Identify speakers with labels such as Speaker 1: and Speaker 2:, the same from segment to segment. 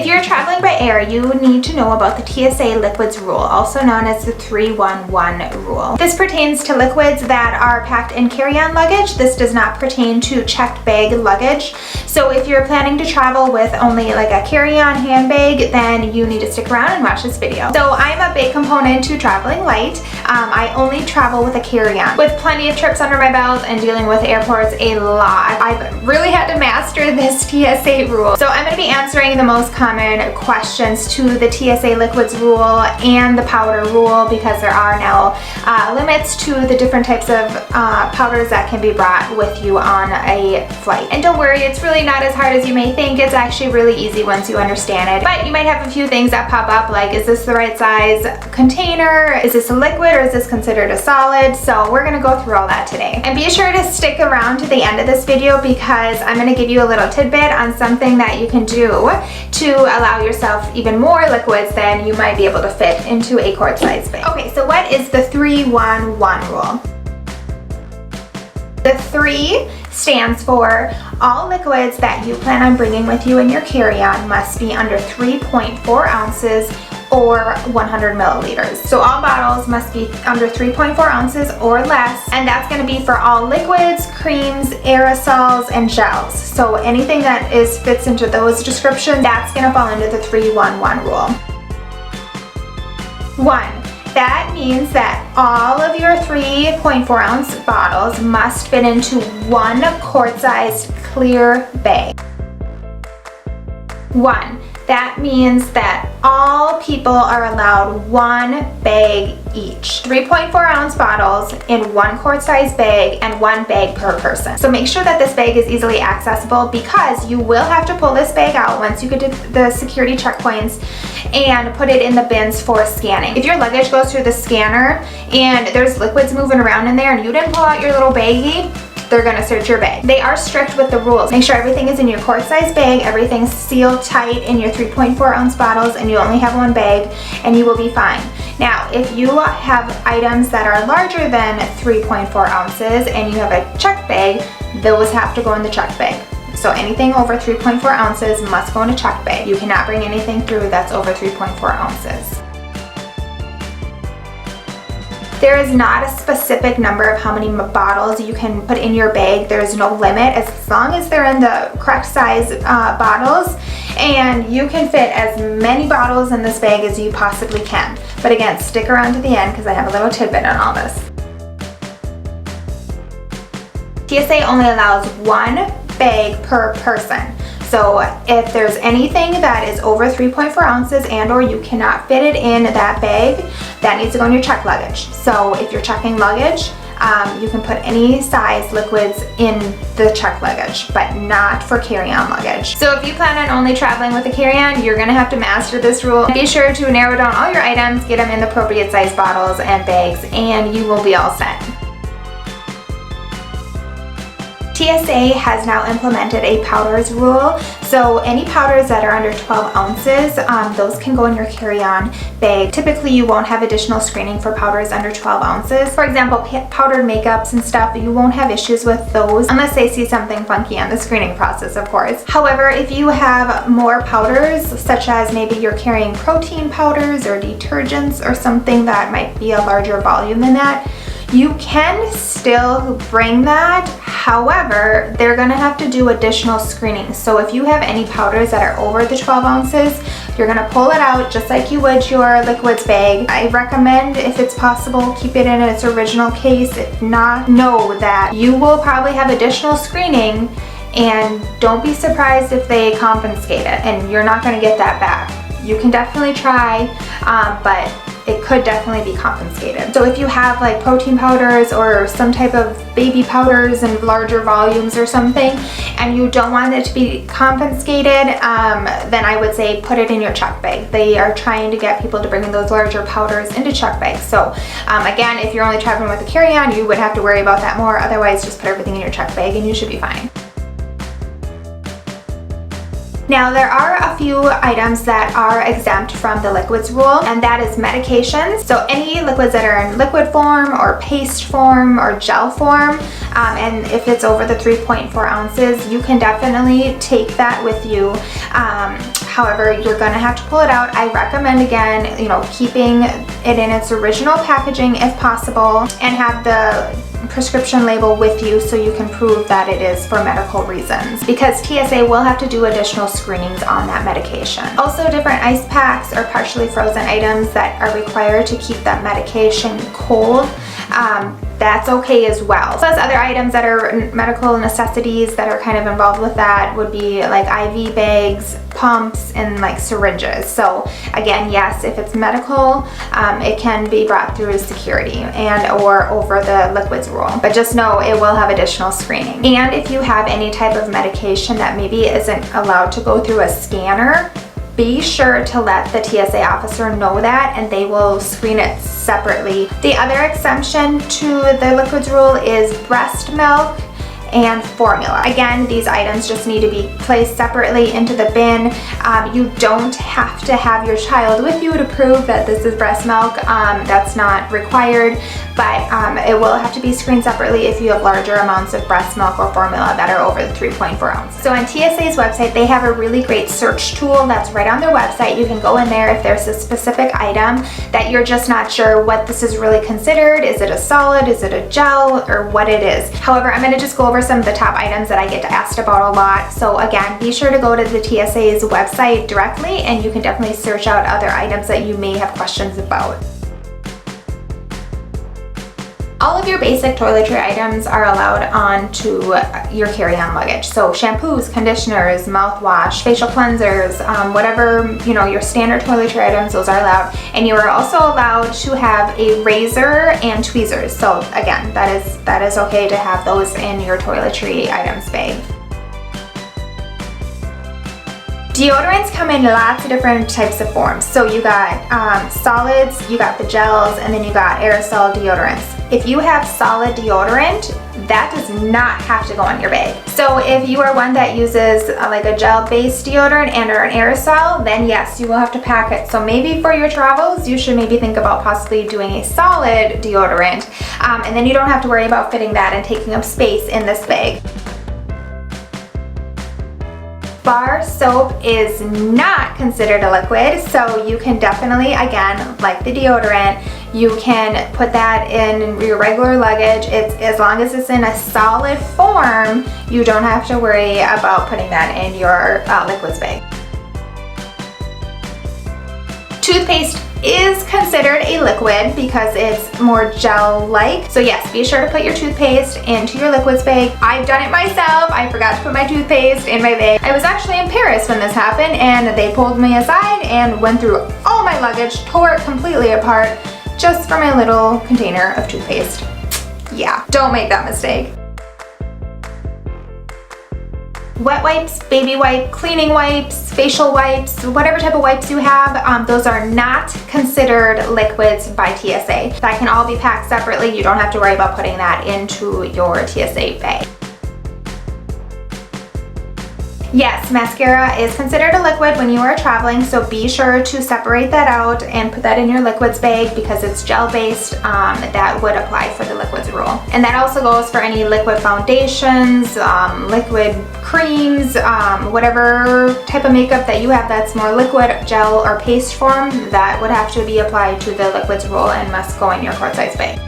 Speaker 1: If you're traveling by air, you need to know about the TSA liquids rule, also known as the 311 rule. This pertains to liquids that are packed in carry-on luggage. This does not pertain to checked bag luggage. So if you're planning to travel with only like a carry-on handbag, then you need to stick around and watch this video. So I'm a big component to traveling light. I only travel with a carry-on. With plenty of trips under my belt and dealing with airports a lot, I've really had to master this TSA rule. So I'm going to be answering the most common questions to the TSA liquids rule and the powder rule, because there are now limits to the different types of powders that can be brought with you on a flight. And don't worry, it's really not as hard as you may think. It's actually really easy once you understand it. But you might have a few things that pop up, like, is this the right size container? Is this a liquid or is this considered a solid? So we're going to go through all that today. And be sure to stick around to the end of this video, because I'm going to give you a little tidbit on something that you can do to allow yourself even more liquids than you might be able to fit into a quart size bag. Okay, so what is the 311 rule? The 3 stands for all liquids that you plan on bringing with you in your carry-on must be under 3.4 ounces or 100 milliliters. So all bottles must be under 3.4 ounces or less, and that's going to be for all liquids, creams, aerosols, and gels. So anything that fits into those descriptions, that's going to fall under the 311 rule. 1. That means that all of your 3.4 ounce bottles must fit into one quart-sized clear bag. 1. That means that all people are allowed one bag each. 3.4 ounce bottles in one quart size bag and one bag per person. So make sure that this bag is easily accessible, because you will have to pull this bag out once you get to the security checkpoints and put it in the bins for scanning. If your luggage goes through the scanner and there's liquids moving around in there and you didn't pull out your little baggie, they're going to search your bag. They are strict with the rules. Make sure everything is in your quart size bag, everything's sealed tight in your 3.4 ounce bottles, and you only have one bag, and you will be fine. Now, if you have items that are larger than 3.4 ounces and you have a check bag, those have to go in the check bag. So anything over 3.4 ounces must go in a check bag. You cannot bring anything through that's over 3.4 ounces. There is not a specific number of how many bottles you can put in your bag. There's no limit, as long as they're in the correct size bottles, and you can fit as many bottles in this bag as you possibly can. But again, stick around to the end, because I have a little tidbit on all this. TSA only allows one bag per person. So if there's anything that is over 3.4 ounces and or you cannot fit it in that bag, that needs to go in your checked luggage. So if you're checking luggage, you can put any size liquids in the checked luggage, but not for carry-on luggage. So if you plan on only traveling with a carry-on, you're going to have to master this rule. Be sure to narrow down all your items, get them in the appropriate size bottles and bags, and you will be all set. TSA has now implemented a powders rule. So any powders that are under 12 ounces, those can go in your carry-on bag. Typically you won't have additional screening for powders under 12 ounces. For example, powdered makeups and stuff, you won't have issues with those unless they see something funky on the screening process, of course. However, if you have more powders, such as maybe you're carrying protein powders or detergents or something that might be a larger volume than that, you can still bring that. However, they're going to have to do additional screening. So if you have any powders that are over the 12 ounces, you're going to pull it out just like you would your liquids bag. I recommend, if it's possible, keep it in its original case. If not, know that you will probably have additional screening, and don't be surprised if they confiscate it and you're not going to get that back. You can definitely try, but it could definitely be confiscated. So if you have like protein powders or some type of baby powders in larger volumes or something, and you don't want it to be confiscated, then I would say put it in your check bag. They are trying to get people to bring in those larger powders into check bags. So again, if you're only traveling with a carry-on, you would have to worry about that more. Otherwise, just put everything in your check bag and you should be fine. Now, there are a few items that are exempt from the liquids rule, and that is medications. So any liquids that are in liquid form or paste form or gel form, and if it's over the 3.4 ounces, you can definitely take that with you. However, you're gonna have to pull it out. I recommend, again, you know, keeping it in its original packaging if possible, and have the prescription label with you so you can prove that it is for medical reasons, because TSA will have to do additional screenings on that medication. Also, different ice packs or partially frozen items that are required to keep that medication cold, that's okay as well. Plus, other items that are medical necessities that are kind of involved with that would be like IV bags, pumps, and like syringes. So again, yes, if it's medical, it can be brought through security and or over the liquids rule, but just know it will have additional screening. And if you have any type of medication that maybe isn't allowed to go through a scanner, be sure to let the TSA officer know that, and they will screen it separately. The other exemption to the liquids rule is breast milk and formula. Again, these items just need to be placed separately into the bin. You don't have to have your child with you to prove that this is breast milk. That's not required, but it will have to be screened separately if you have larger amounts of breast milk or formula that are over the 3.4 ounce. So on TSA's website, they have a really great search tool that's right on their website. You can go in there if there's a specific item that you're just not sure what this is really considered. Is it a solid? Is it a gel? Or what it is. However, I'm gonna just go over some of the top items that I get asked about a lot. So again, be sure to go to the TSA's website directly, and you can definitely search out other items that you may have questions about. All of your basic toiletry items are allowed onto your carry-on luggage. So shampoos, conditioners, mouthwash, facial cleansers, whatever, you know, your standard toiletry items, those are allowed. And you are also allowed to have a razor and tweezers. So again, that is okay to have those in your toiletry items bag. Deodorants come in lots of different types of forms. So you got solids, you got the gels, and then you got aerosol deodorants. If you have solid deodorant, that does not have to go in your bag. So if you are one that uses like a gel-based deodorant and or an aerosol, then yes, you will have to pack it. So maybe for your travels, you should maybe think about possibly doing a solid deodorant, and then you don't have to worry about fitting that and taking up space in this bag. Bar soap is not considered a liquid, so you can definitely, again, like the deodorant, you can put that in your regular luggage. It's as long as it's in a solid form, you don't have to worry about putting that in your liquids bag. Toothpaste is considered a liquid because it's more gel-like. So yes, be sure to put your toothpaste into your liquids bag. I've done it myself. I forgot to put my toothpaste in my bag. I was actually in Paris when this happened, and they pulled me aside and went through all my luggage, tore it completely apart just for my little container of toothpaste. Yeah, don't make that mistake. Wet wipes, baby wipe, cleaning wipes, facial wipes, whatever type of wipes you have, those are not considered liquids by TSA. That can all be packed separately. You don't have to worry about putting that into your TSA bag. Yes, mascara is considered a liquid when you are traveling, so be sure to separate that out and put that in your liquids bag because it's gel-based. That would apply for the liquids rule. And that also goes for any liquid foundations, liquid creams, whatever type of makeup that you have that's more liquid, gel, or paste form, that would have to be applied to the liquids rule and must go in your quart size bag.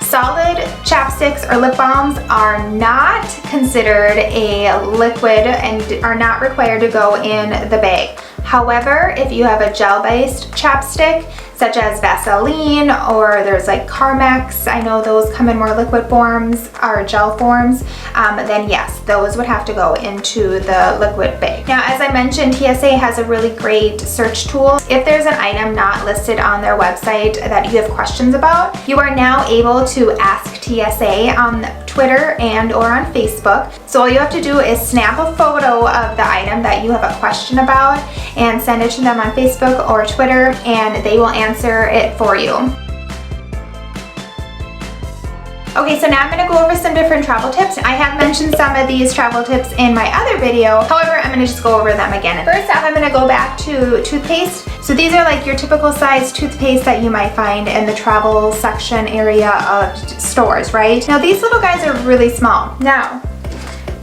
Speaker 1: Solid chapsticks or lip balms are not considered a liquid and are not required to go in the bag. However, if you have a gel-based chapstick, such as Vaseline, or there's like Carmex, I know those come in more liquid forms or gel forms, then yes, those would have to go into the liquid bag. Now, as I mentioned, TSA has a really great search tool. If there's an item not listed on their website that you have questions about, you are now able to ask TSA on Twitter and or on Facebook. So all you have to do is snap a photo of the item that you have a question about and send it to them on Facebook or Twitter, and they will answer it for you. Okay, so now I'm going to go over some different travel tips. I have mentioned some of these travel tips in my other video. However, I'm going to just go over them again. First off, I'm going to go back to toothpaste. So these are like your typical size toothpaste that you might find in the travel section area of stores, right? Now these little guys are really small. Now,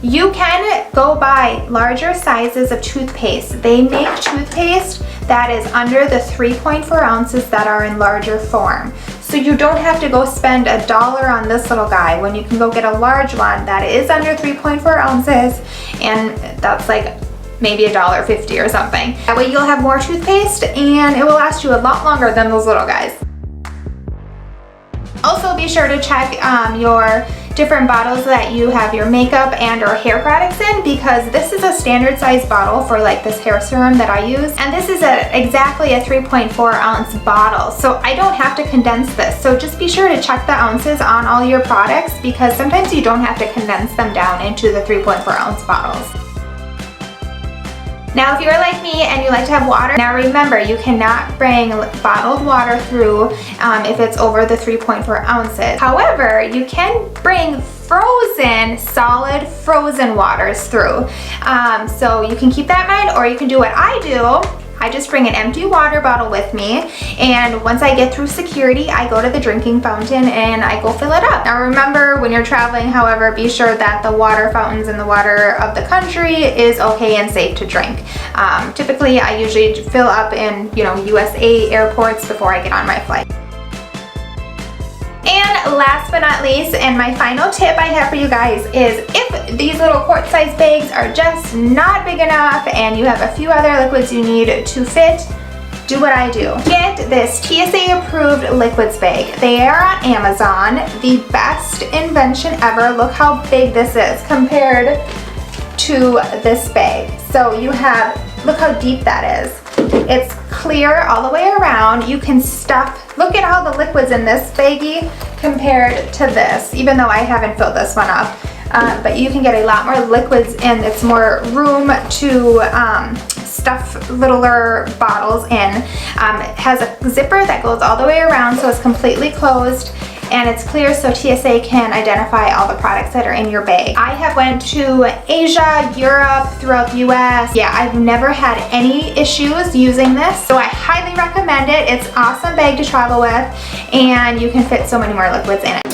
Speaker 1: You can go buy larger sizes of toothpaste. They make toothpaste that is under the 3.4 ounces that are in larger form. So you don't have to go spend $1 on this little guy when you can go get a large one that is under 3.4 ounces, and that's like maybe $1.50 or something. That way you'll have more toothpaste and it will last you a lot longer than those little guys. Also be sure to check your different bottles that you have your makeup and or hair products in, because this is a standard size bottle for like this hair serum that I use, and this is exactly a 3.4 ounce bottle, so I don't have to condense this. So just be sure to check the ounces on all your products, because sometimes you don't have to condense them down into the 3.4 ounce bottles. Now if you're like me and you like to have water, now remember, you cannot bring bottled water through if it's over the 3.4 ounces. However, you can bring frozen, solid frozen waters through. So you can keep that in mind, or you can do what I do. I just bring an empty water bottle with me, and once I get through security, I go to the drinking fountain and I go fill it up. Now remember, when you're traveling, however, be sure that the water fountains in the water of the country is okay and safe to drink. Typically, I usually fill up in, USA airports before I get on my flight. And last but not least, and my final tip I have for you guys is, if these little quart-sized bags are just not big enough and you have a few other liquids you need to fit, do what I do. Get this TSA approved liquids bag. They are on Amazon. The best invention ever. Look how big this is compared to this bag. So you have, look how deep that is. It's clear all the way around. You can stuff, look at all the liquids in this baggie compared to this, even though I haven't filled this one up. But you can get a lot more liquids in. It's more room to stuff littler bottles in. It has a zipper that goes all the way around, so it's completely closed. And it's clear, so TSA can identify all the products that are in your bag. I have went to Asia, Europe, throughout the US. Yeah, I've never had any issues using this, so I highly recommend it. It's an awesome bag to travel with, and you can fit so many more liquids in it.